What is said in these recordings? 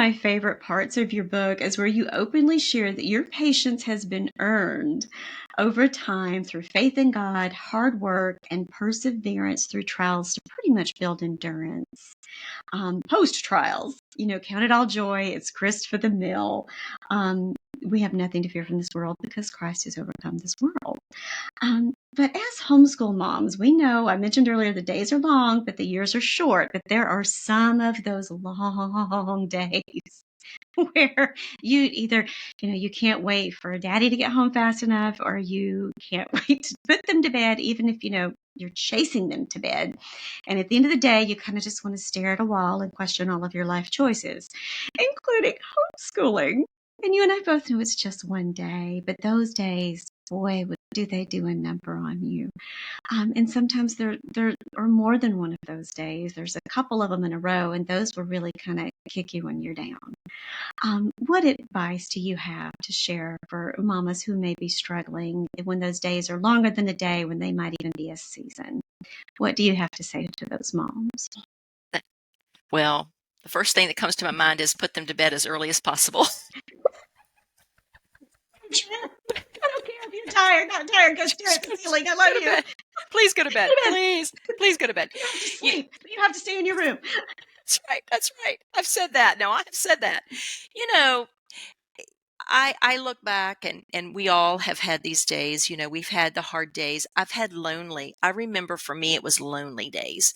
my favorite parts of your book is where you openly share that your patience has been earned over time through faith in God, hard work, and perseverance through trials to pretty much build endurance. Post trials, count it all joy. It's grist for the mill. We have nothing to fear from this world because Christ has overcome this world. But as homeschool moms, we know, I mentioned earlier, the days are long, but the years are short. But there are some of those long days where you either, you can't wait for daddy to get home fast enough, or you can't wait to put them to bed, even if, you're chasing them to bed. And at the end of the day, you kind of just want to stare at a wall and question all of your life choices, including homeschooling. And you and I both know it's just one day, but those days, boy, what do they do a number on you? And sometimes there are more than one of those days. There's a couple of them in a row, and those will really kind of kick you when you're down. What advice do you have to share for mamas who may be struggling when those days are longer than a day, when they might even be a season? What do you have to say to those moms? Well, the first thing that comes to my mind is put them to bed as early as possible. I don't care if you're tired, not tired, go stare at the ceiling. I love you. Please go to bed. Please go to bed. You have to sleep. You have to stay in your room. That's right. I've said that. No, I've said that. I look back and we all have had these days, we've had the hard days. I've had lonely. I remember for me, it was lonely days.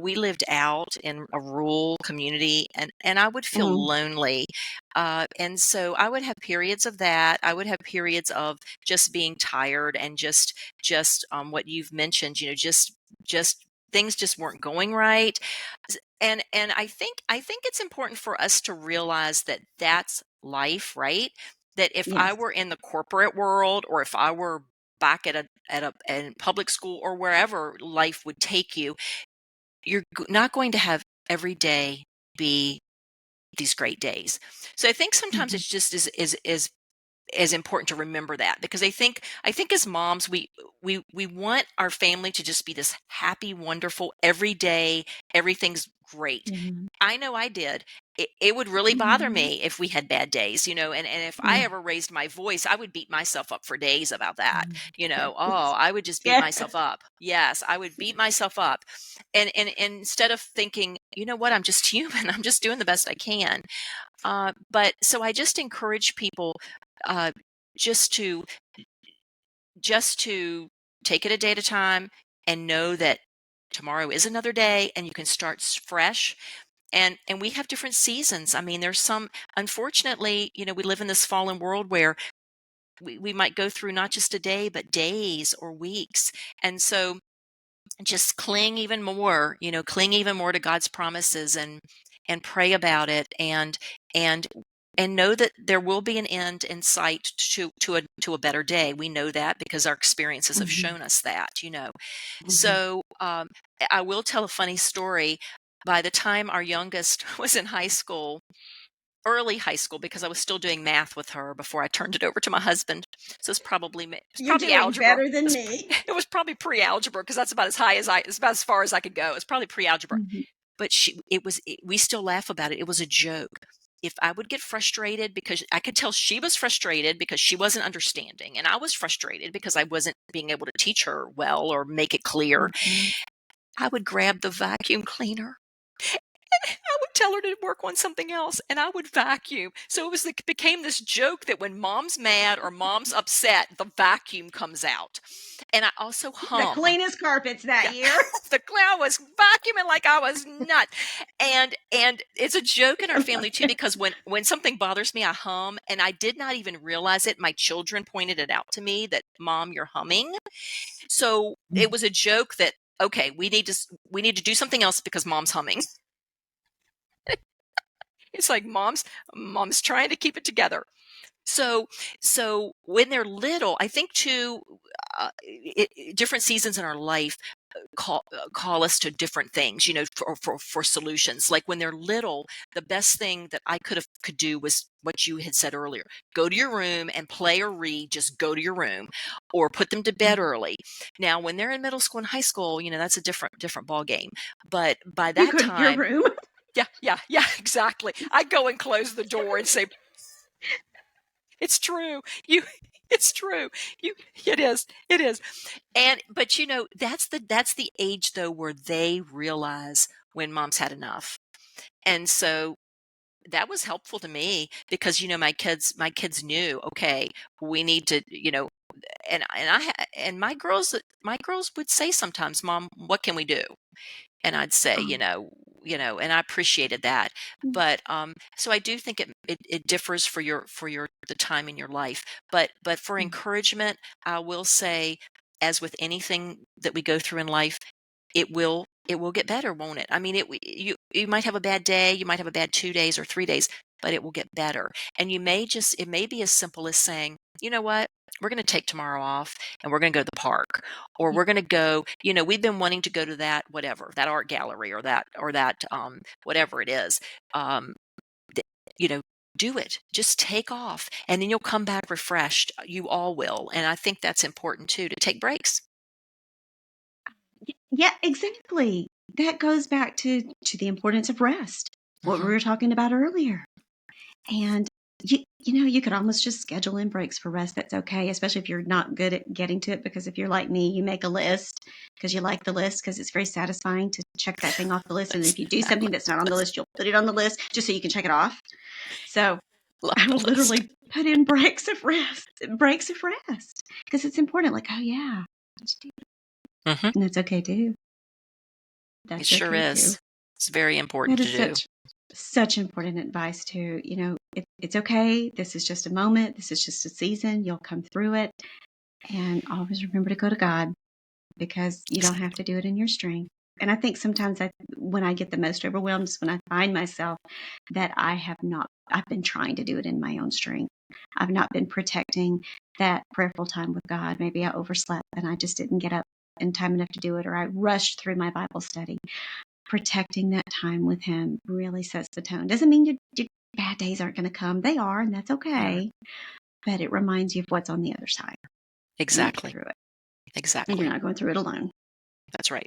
We lived out in a rural community and I would feel lonely. And so I would have periods of that. I would have periods of just being tired and just what you've mentioned, just things just weren't going right. And I think it's important for us to realize that that's life, right? That if I were in the corporate world, or if I were back at a public school or wherever life would take you, you're not going to have every day be these great days. So I think sometimes it's just is important to remember that, because I think as moms, we want our family to just be this happy, wonderful, every day, everything's great. I know I did. It would really bother me if we had bad days, and if I ever raised my voice, I would beat myself up for days about that. I would just beat myself up. Yes, I would beat myself up. And instead of thinking, you know what, I'm just human, I'm just doing the best I can. But so I just encourage people just to take it a day at a time and know that tomorrow is another day and you can start fresh. And we have different seasons. I mean, there's some, unfortunately, we live in this fallen world where we might go through not just a day, but days or weeks. And so just cling even more to God's promises and pray about it and know that there will be an end in sight to a better day. We know that because our experiences have shown us that, So I will tell a funny story. By the time our youngest was in early high school, because I was still doing math with her before I turned it over to my husband. So it's probably doing algebra. Better than me. It was probably pre-algebra, because that's about it's about as far as I could go. It's probably pre-algebra. But we still laugh about it. It was a joke. If I would get frustrated, because I could tell she was frustrated because she wasn't understanding, and I was frustrated because I wasn't being able to teach her well or make it clear, I would grab the vacuum cleaner. I would tell her to work on something else, and I would vacuum. So it became this joke that when mom's mad or mom's upset, the vacuum comes out. And I also hum. The cleanest carpets that year. I was vacuuming like I was nuts. And it's a joke in our family too, because when something bothers me, I hum, and I did not even realize it. My children pointed it out to me that, Mom, you're humming. So it was a joke that, okay, we need to do something else because Mom's humming. It's like mom's trying to keep it together. So when they're little, I think too, different seasons in our life call us to different things, for solutions. Like when they're little, the best thing that I could do was what you had said earlier: go to your room and play or read. Just go to your room, or put them to bed early. Now, when they're in middle school and high school, that's a different ball game. But by that time, your room. Yeah, exactly. I go and close the door and say, it's true. It's true. It is. But that's the age though where they realize when mom's had enough. And so that was helpful to me because my kids knew, okay, we need to, and my girls would say sometimes, Mom, what can we do? And I'd say, Oh, and I appreciated that. mm, But so I do think it differs for the time in your life. But for mm, encouragement, I will say, as with anything that we go through in life, it will get better, won't it? I mean, you might have a bad day, you might have a bad 2 days or 3 days, but it will get better. And it may be as simple as saying, you know what? We're going to take tomorrow off and we're going to go to the park, or yeah. we're going to go, we've been wanting to go to that, whatever, that art gallery or that, whatever it is. Um, th- you know, do it. Just take off and then you'll come back refreshed. You all will. And I think that's important too, to take breaks. Yeah, exactly. That goes back to the importance of rest, what we Hmm. were talking about earlier. And you could almost just schedule in breaks for rest. That's okay, especially if you're not good at getting to it. Because if you're like me, you make a list because you like the list because it's very satisfying to check that thing off the list. And if you do something Exactly. that's not on the list, you'll put it on the list just so you can check it off. So Love I will the list. literally put in breaks of rest because it's important. Like, oh yeah, Hmm. and that's okay too. It That's sure okay too. is. It's very That important to is do. such important advice too. It's okay. This is just a moment. This is just a season. You'll come through it. And always remember to go to God because you don't have to do it in your strength. And I think sometimes when I get the most overwhelmed is when I find myself that I've been trying to do it in my own strength. I've not been protecting that prayerful time with God. Maybe I overslept and I just didn't get up in time enough to do it, or I rushed through my Bible study. Protecting that time with Him really sets the tone. Doesn't mean your bad days aren't going to come. They are, and that's They are. okay. But it reminds you of what's on the other side. You'll get Exactly. through it. And you're Exactly. not going through it alone. That's right.